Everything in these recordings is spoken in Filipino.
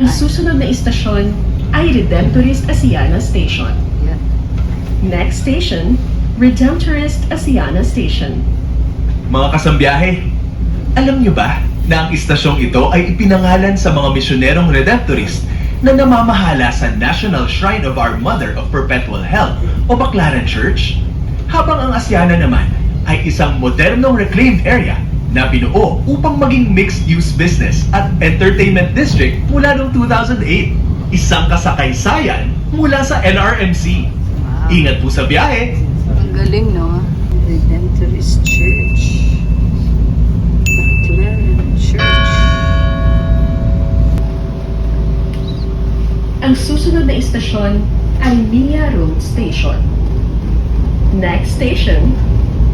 Ang susunod na istasyon ay Redemptorist Asiana Station. Next station, Redemptorist Asiana Station. Mga kasambiyahe, alam niyo ba na ang istasyong ito ay ipinangalan sa mga misyonerong Redemptorist na namamahala sa National Shrine of Our Mother of Perpetual Help o Baclaran Church? Habang ang Asiana naman ay isang modernong reclaimed area na binuo upang maging mixed-use business at entertainment district mula noong 2008. Isang kasakaysayan mula sa NRMC. Ingat po sa biyahe! Ang galing, no? Redemptorist Church. Baclaran Church. Ang susunod na istasyon ay Mia Road Station. Next station,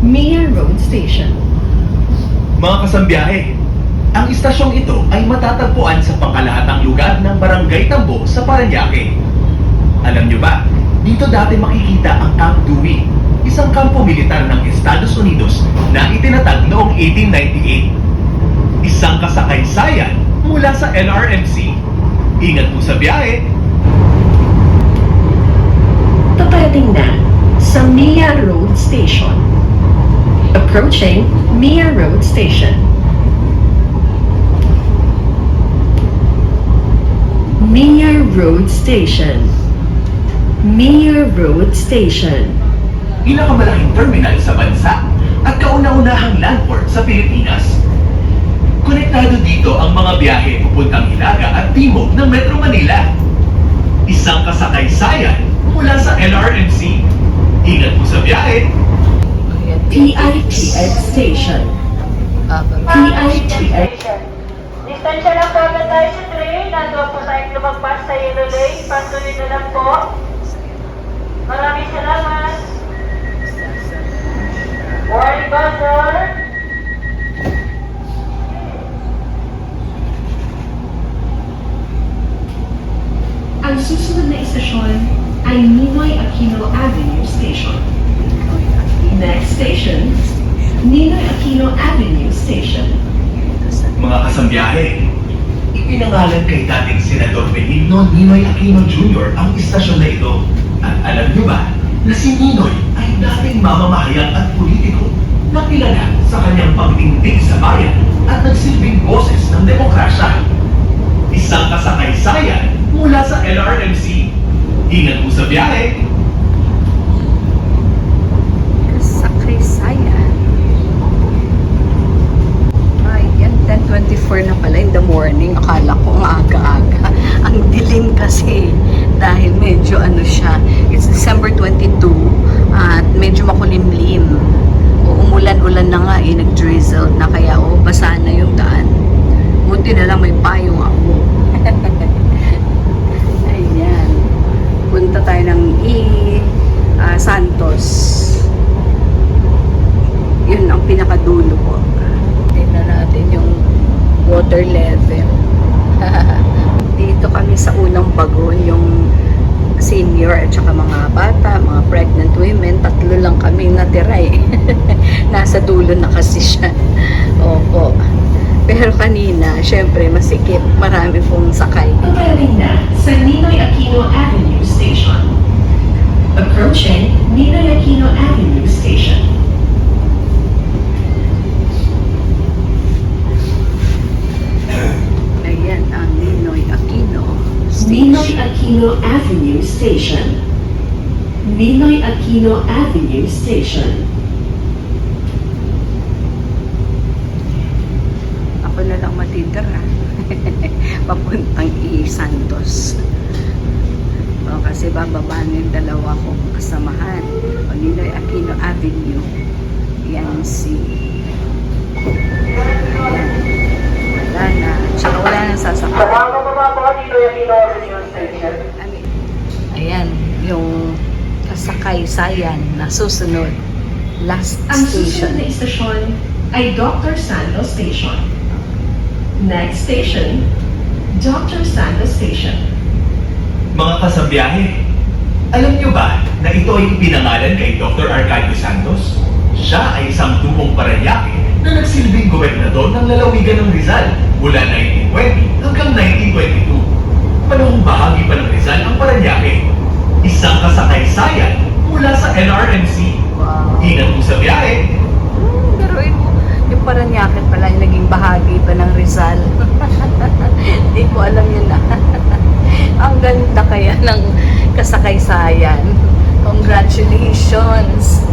Mia Road Station. Mga kasambiyahe, ang istasyong ito ay matatagpuan sa pangkalahatang lugar ng Barangay Tambo sa Parañaque. Alam niyo ba, dito dati makikita ang Camp Dewey, isang kampo militar ng Estados Unidos na itinatag noong 1898. Isang kasakaysayan mula sa NRMC. Ingat po sa biyahe! Paparating na sa Mia Road Station. Approaching Mia Road Station. Mia Road Station. Mia Road Station. Pinakamalaking terminal sa bansa at kauna-unahang landport sa Pilipinas. Konektado dito ang mga biyahe papuntang Hilaga at Timog ng Metro Manila. Isang kasakaysayan mula sa NRMC. Ingat po sa biyahe! PITX Station. PITX. Distansya lang po agad tayo sa train. Nandun po tayong lumagpas sa yellow lane. Patuloy na lang po. Maraming salamat. Warning buzzer. Ang susunod na istasyon ay Ninoy Aquino Avenue Station. Next station, Ninoy Aquino Avenue Station. Mga kasambiyahe, ipinangalan kay dating Senador Benigno Ninoy Aquino Jr. ang istasyon na ito. At alam niyo ba na si Ninoy ay dating mamamahayag at politiko na kilala sa kanyang pagtindig sa bayan at nagsilbing boses ng demokrasya. Isang kasakaysayan mula sa LRMC. Ingat po sa biyahe! Kasakaysayan. Ay, yan, 10:24 na pala in the morning. Akala ko maaga-aga. Ang dilim kasi dahil medyo ano siya. It's December 22 at medyo makulimlim. O, umulan-ulan na nga nag-drizzle na kaya basa na yung daan. Buti na lang may payong ako. Ayan. Punta tayo ng Santos. Yun ang pinakadulo ko. Tingnan natin yung water level. Dito kami sa unang bagon, yung senior at saka mga bata, mga pregnant women. Tatlo lang kami natira eh. Nasa dulo na kasi siya. Opo. Pero kanina, syempre masikip. Marami pong sakay. Paparating na sa Ninoy Aquino Avenue Station. Approaching Ninoy Aquino Avenue Station. Ayan ang Ninoy Aquino Ninoy Station. Aquino Avenue Station. Ninoy Aquino Avenue Station. Ako na lang matitira. Papuntang Santos. O, kasi bababa na yung dalawa kong kasamahan. O, Ninoy Aquino Avenue. Yan si... Ayan. Wala na. Tsaka wala nang sasakyan. Sa mga kababa po, dito yung Avenue Station. Ayan, yung kasakaysayan na susunod. Last Ang susunod station. na istasyon ay Dr. Santos Station. Next station, Dr. Santos Station. Mga kasambiyahe, alam niyo ba na ito ay ipinangalan kay Dr. Arcadio Santos? Siya ay isang tupong Parañaque na nagsilbing gobernador ng lalawigan ng Rizal mula 1920 hanggang 1922. kasakaysayan mula sa NRMC. Wow. Ingat mo sa biyahe. Biruin mo. Yung Paranaque pala yung naging bahagi pa ng Rizal. Hindi ko alam yun na. Ang ganda kaya ng kasakaysayan. Congratulations!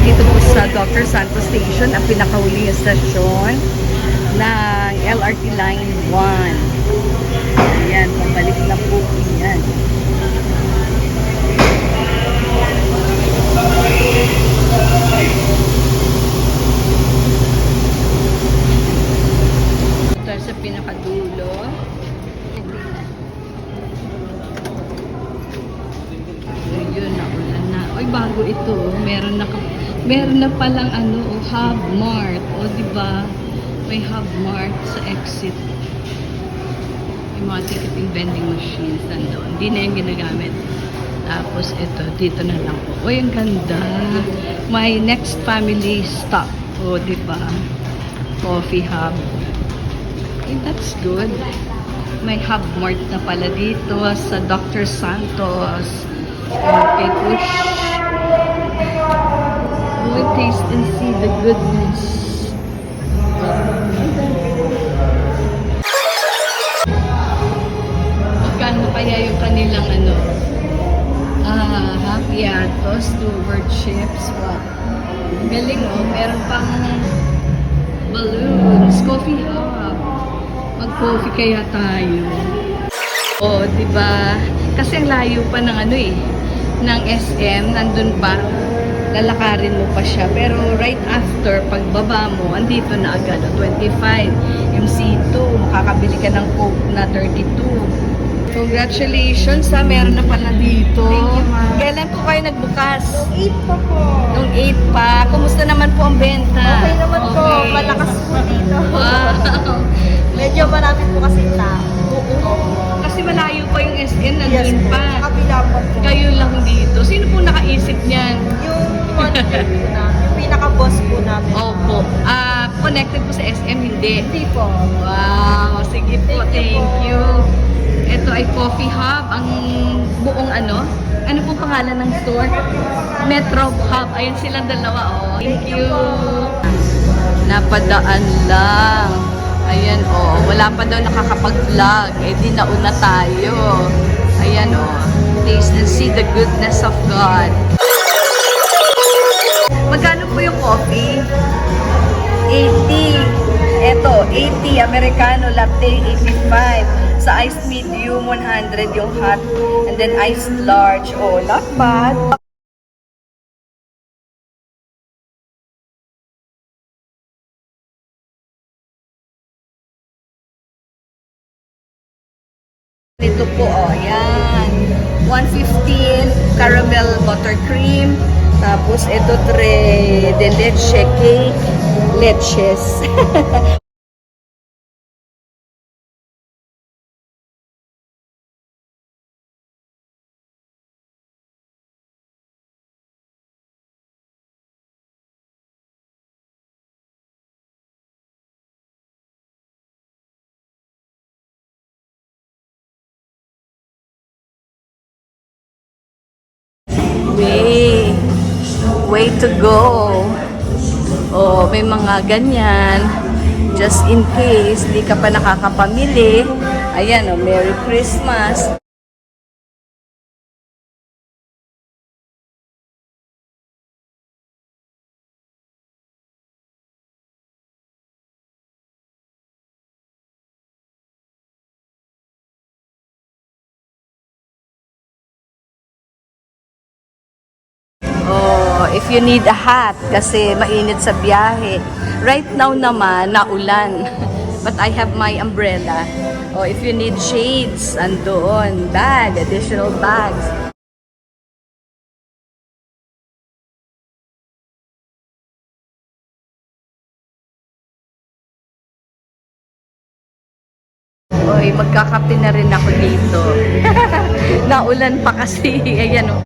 Dito po sa Dr. Santos Station, ang pinakahuling stasyon ng LRT Line 1. Ayan, pabalik na po yan. Ito sa pinakadulo. Ayun, naulan na. Oy, bago ito. Meron na palang Hub Mart. O, di ba? May Hub Mart sa exit. Yung mga ticketing vending machines nandoon. Hindi na yung ginagamit. Tapos ito, dito na lang po. Uy, ang ganda. My next family stop. O, di ba? Coffee Hub. Okay, that's good. May Hub Mart na pala dito sa Dr. Santos. Okay, push. We taste and see the goodness. Magkano kaya yung kanilang Hapiatos, Stewart chips. Wow. Galing meron pang balloons, coffee hub. Mag-coffee kaya tayo. Di ba? Kasi ang layo pa ng ng SM, nandun pa. Lalakarin mo pa siya. Pero right after, pagbaba mo, andito na agad. 25. Yung C2, makakabili ka ng Coke na 32. Congratulations meron na pala dito. Kailan po kayo nagbukas? 8 pa po. Nung 8 pa. Kumusta naman po ang benta? Okay naman po. Malakas po dito. Wow. Medyo marami po kasi tao. Kasi malayo pa yung SM, Yes nandun po. pa. Sa kabila pa po. Kayo lang dito. Sino po nakaisip niyan? Yung manager po namin. Yung pinaka-boss po namin. Opo. Connected po sa SM, hindi. Hindi po. Wow. Sige po. Thank Thank you you. Ito ay Coffee Hub. Ang buong ano po pangalan ng store? Metro Hub. Ayun silang dalawa. Thank you. Napadaan lang. Ayan, wala pa daw nakakapag-vlog. Di nauna tayo. Ayan, taste and see the goodness of God. Magkano po yung coffee? 80. Eto, 80. Americano latte, 85. Sa iced medium, 100 yung hot. And then iced large. Not bad. Ito po, yan. 115 caramel buttercream. Tapos ito de leche cake. Leches. Way to go. May mga ganyan. Just in case, di ka pa nakakapamili. Ayan, Merry Christmas. If you need a hat kasi mainit sa biyahe. Right now naman, naulan. But I have my umbrella. If you need shades, andoon. Bag, additional bags. Magkakape na rin ako dito. Naulan pa kasi. Ayan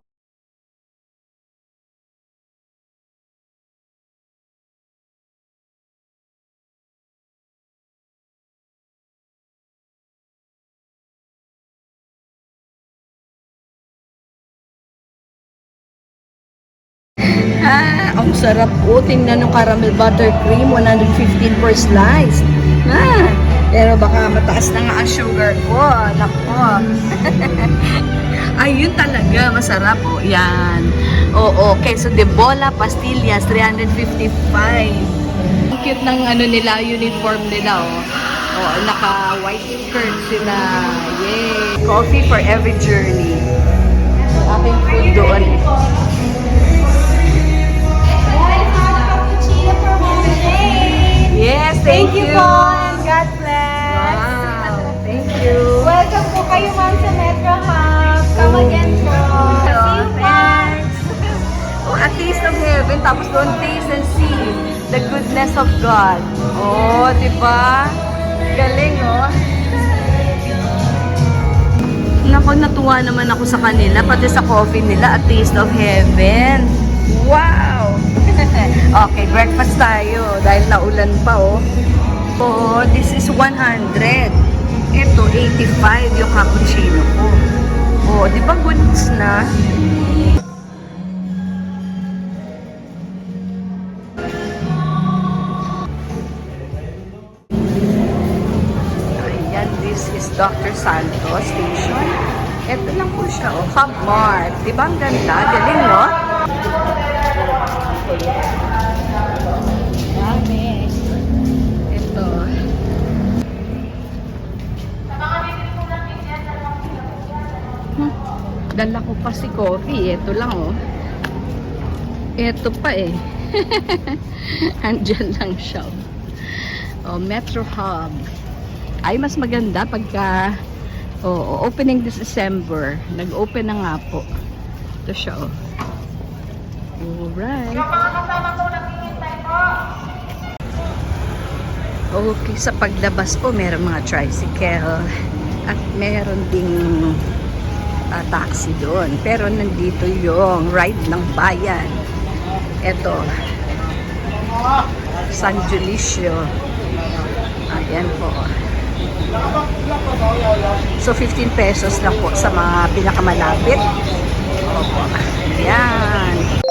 Ang sarap po. Tingnan ng caramel buttercream, 115 per slice. Pero baka mataas na nga ang sugar ko. Nako. Ayun talaga, masarap po. Yan. Oo, queso de bola, pastillas, 355. Ang cute ng ano nila, uniform nila, oh. Oh, naka-white skirt sila. Yay! Coffee for every journey. Aking food doon. Yes, thank you. po and God bless. Wow, thank you. Welcome po kayo ma'am sa Metro Hub. Come again po. See you po. Oh, a taste of heaven, tapos doon taste and see the goodness of God. Oh, di ba? Galing, oh. Naku, natuwa naman ako sa kanila, pati sa coffee nila, a taste of heaven. Wow! Okay, breakfast tayo dahil naulan pa, oh. Oh, this is 100. Ito, 85 yung cappuccino ko. Oh, di ba goods na? Ayan, this is Dr. Santos Station. Ito lang po siya, oh, Hub Mart. Di ba ang ganda? Galing, no? Ito. Dala ko pa si coffee. Ito lang, oh. Ito pa, eh. Andyan lang siya. Oh, Metro Hub. Ay, mas maganda pagka opening this December. Nag-open na nga po. Ito siya, oh. Alright. Okay, sa paglabas po, meron mga tricycle at meron ding taxi doon. Pero nandito yung ride ng bayan. Ito, San Julicio. Ayan po. So, 15 pesos lang po sa mga pinakamalapit. Opo. Ayan.